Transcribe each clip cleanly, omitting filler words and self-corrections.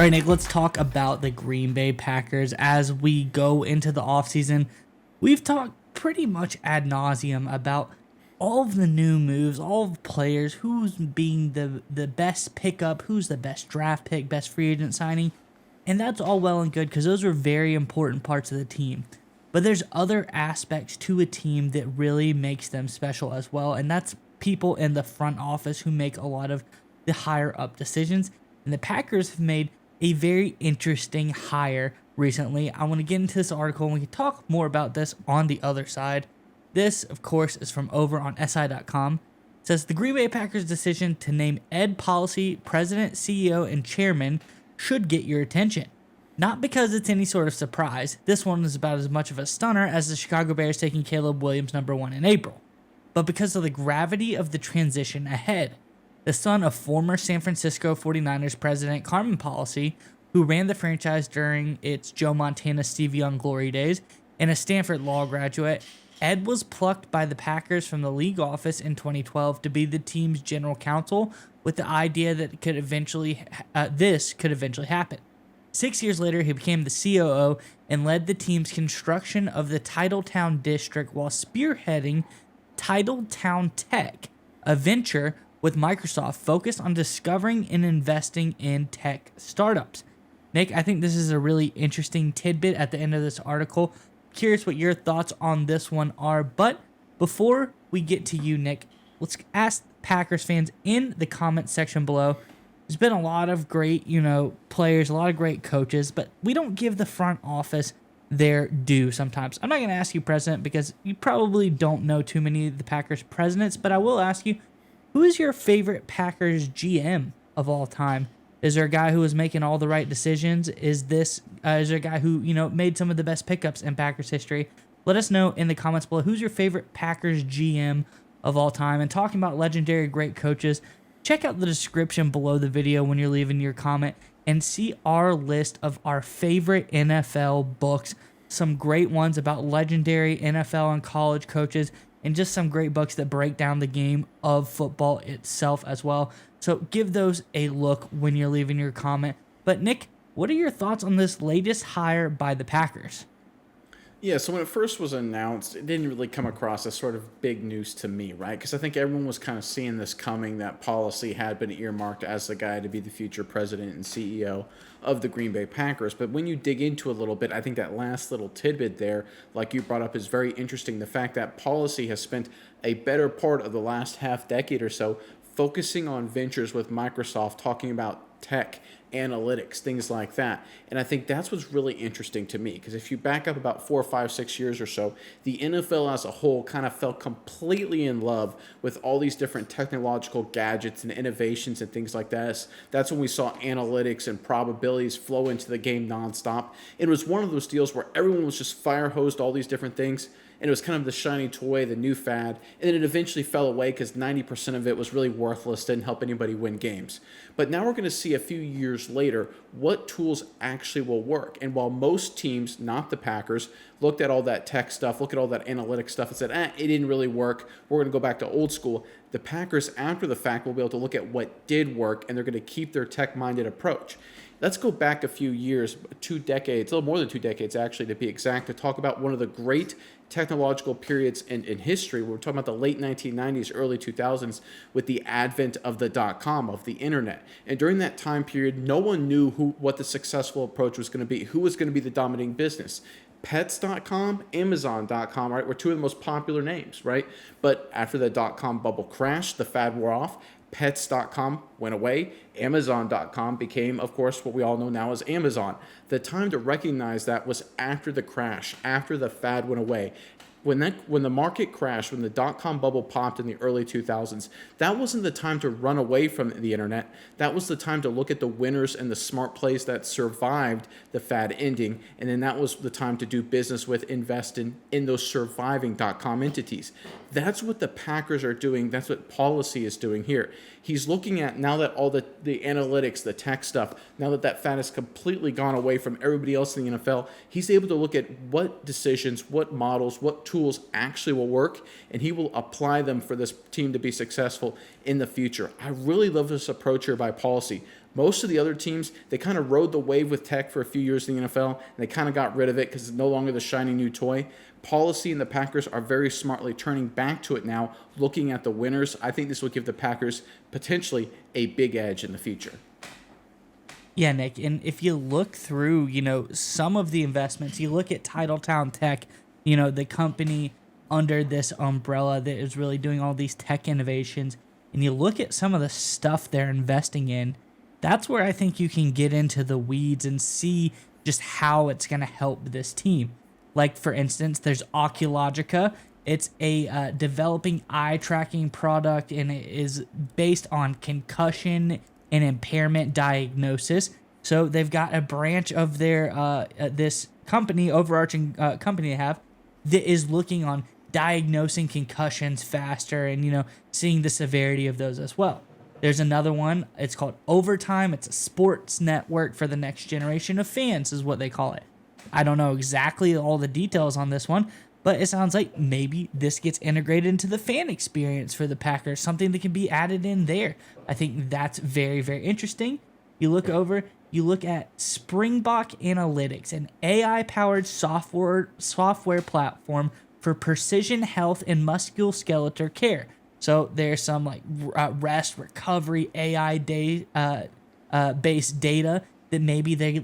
All right, Nick, let's talk about the Green Bay Packers as we go into the offseason. We've talked pretty much ad nauseum about all of the new moves, all of the players, who's being the best pickup, who's the best draft pick, best free agent signing. And that's all well and good because those are very important parts of the team. But there's other aspects to a team that really makes them special as well. And that's people in the front office who make a lot of the higher up decisions. And the Packers have made a very interesting hire recently. I want to get into this article and we can talk more about this on the other side. This, of course, is from over on SI.com. It says the Green Bay Packers' decision to name Ed Policy president, CEO, and chairman should get your attention. Not because it's any sort of surprise. This one is about as much of a stunner as the Chicago Bears taking Caleb Williams #1 in April. But because of the gravity of the transition ahead. The son of former San Francisco 49ers president Carmen Policy, who ran the franchise during its Joe Montana, Steve Young glory days, and a Stanford law graduate, Ed was plucked by the Packers from the league office in 2012 to be the team's general counsel, with the idea that this could eventually happen. 6 years later, he became the COO and led the team's construction of the Titletown district while spearheading Titletown Tech, a venture with Microsoft focused on discovering and investing in tech startups. Nick, I think this is a really interesting tidbit at the end of this article. Curious what your thoughts on this one are. But before we get to you, Nick, let's ask Packers fans in the comment section below. There's been a lot of great, players, a lot of great coaches, but we don't give the front office their due sometimes. I'm not going to ask you president because you probably don't know too many of the Packers presidents, but I will ask you, who is your favorite Packers GM of all time? Is there a guy who is making all the right decisions? Is there a guy who, made some of the best pickups in Packers history? Let us know in the comments below. Who's your favorite Packers GM of all time? And talking about legendary great coaches, check out the description below the video when you're leaving your comment and see our list of our favorite NFL books. Some great ones about legendary NFL and college coaches, and just some great books that break down the game of football itself as well. So give those a look when you're leaving your comment. But Nick, what are your thoughts on this latest hire by the Packers? Yeah, so when it first was announced, it didn't really come across as sort of big news to me, right? Because I think everyone was kind of seeing this coming, that Policy had been earmarked as the guy to be the future president and CEO of the Green Bay Packers. But when you dig into it a little bit, I think that last little tidbit there, like you brought up, is very interesting. The fact that Policy has spent a better part of the last half decade or so focusing on ventures with Microsoft, talking about tech, analytics, things like that. And I think that's what's really interesting to me, because if you back up about 4, 5, 6 years or so, the NFL as a whole kind of fell completely in love with all these different technological gadgets and innovations and things like that. That's when we saw analytics and probabilities flow into the game nonstop. It was one of those deals where everyone was just fire hosed all these different things, and it was kind of the shiny toy, the new fad, and then it eventually fell away because 90% of it was really worthless, didn't help anybody win games. But now we're going to see a few years later what tools actually will work. And while most teams, not the Packers, looked at all that tech stuff, look at all that analytic stuff and said, it didn't really work, we're going to go back to old school, the Packers, after the fact, will be able to look at what did work, and they're going to keep their tech-minded approach. Let's go back a few years, 2 decades, a little more than 2 decades actually to be exact, to talk about one of the great technological periods in history. We're talking about the late 1990s, early 2000s, with the advent of the .com, of the internet. And during that time period, no one knew what the successful approach was going to be, who was going to be the dominating business. Pets.com, Amazon.com, right, were two of the most popular names, right? But after the .com bubble crashed, the fad wore off, Pets.com went away. Amazon.com became, of course, what we all know now as Amazon. The time to recognize that was after the crash, after the fad went away. When the market crashed, when the dot-com bubble popped in the early 2000s, that wasn't the time to run away from the internet. That was the time to look at the winners and the smart plays that survived the fad ending, and then that was the time to do business with, invest in those surviving dot-com entities. That's what the Packers are doing. That's what Policy is doing here. He's looking at, now that all the analytics, the tech stuff, now that fad has completely gone away from everybody else in the NFL, he's able to look at what decisions, what models, what tools actually will work, and he will apply them for this team to be successful in the future. I really love this approach here by Policy. Most of the other teams, they kind of rode the wave with tech for a few years in the NFL, and they kind of got rid of it because it's no longer the shiny new toy. Policy and the Packers are very smartly turning back to it now, looking at the winners. I think this will give the Packers potentially a big edge in the future. Yeah, Nick, and if you look through, some of the investments, you look at Titletown Tech, the company under this umbrella that is really doing all these tech innovations, and you look at some of the stuff they're investing in, that's where I think you can get into the weeds and see just how it's going to help this team. Like, for instance, there's Oculogica. It's a developing eye tracking product, and it is based on concussion and impairment diagnosis. So they've got a branch of their this company, overarching company they have, that is looking on diagnosing concussions faster and seeing the severity of those as well. There's another one. It's called Overtime. It's a sports network for the next generation of fans, is what they call it. I don't know exactly all the details on this one, but it sounds like maybe this gets integrated into the fan experience for the Packers, something that can be added in there. I think that's very, very interesting. You look at Springbok Analytics, an AI-powered software platform for precision health and musculoskeletal care. So there's some rest, recovery, AI based data that maybe they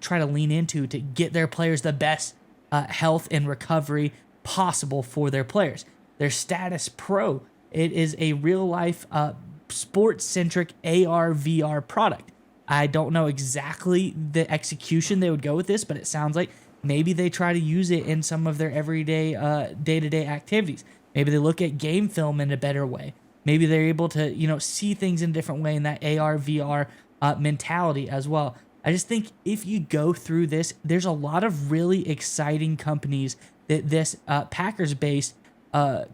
try to lean into to get their players the best health and recovery possible for their players. Their Status Pro, it is a real-life sports-centric AR/VR product. I don't know exactly the execution they would go with this, but it sounds like maybe they try to use it in some of their everyday day-to-day activities. Maybe they look at game film in a better way. Maybe they're able to see things in a different way in that AR/VR mentality as well. I just think if you go through this, there's a lot of really exciting companies that this Packers-based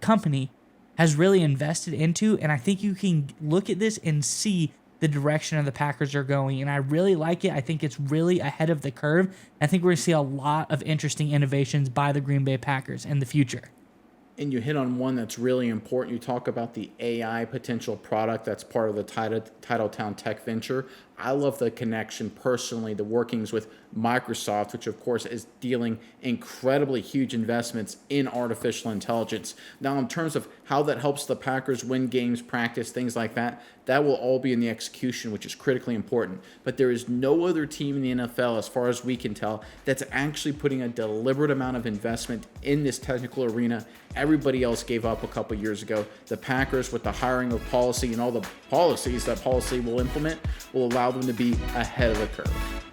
company has really invested into, and I think you can look at this and see the direction of the Packers are going, and I really like it. I think it's really ahead of the curve. I think we're going to see a lot of interesting innovations by the Green Bay Packers in the future. And you hit on one that's really important. You talk about the AI potential product that's part of the Titletown Tech venture. I love the connection personally, the workings with Microsoft, which of course is dealing incredibly huge investments in artificial intelligence. Now, in terms of how that helps the Packers win games, practice, things like that, that will all be in the execution, which is critically important. But there is no other team in the NFL, as far as we can tell, that's actually putting a deliberate amount of investment in this technical arena. Everybody else gave up a couple years ago. The Packers, with the hiring of policy and all the policies that policy will implement, will allow them to be ahead of the curve.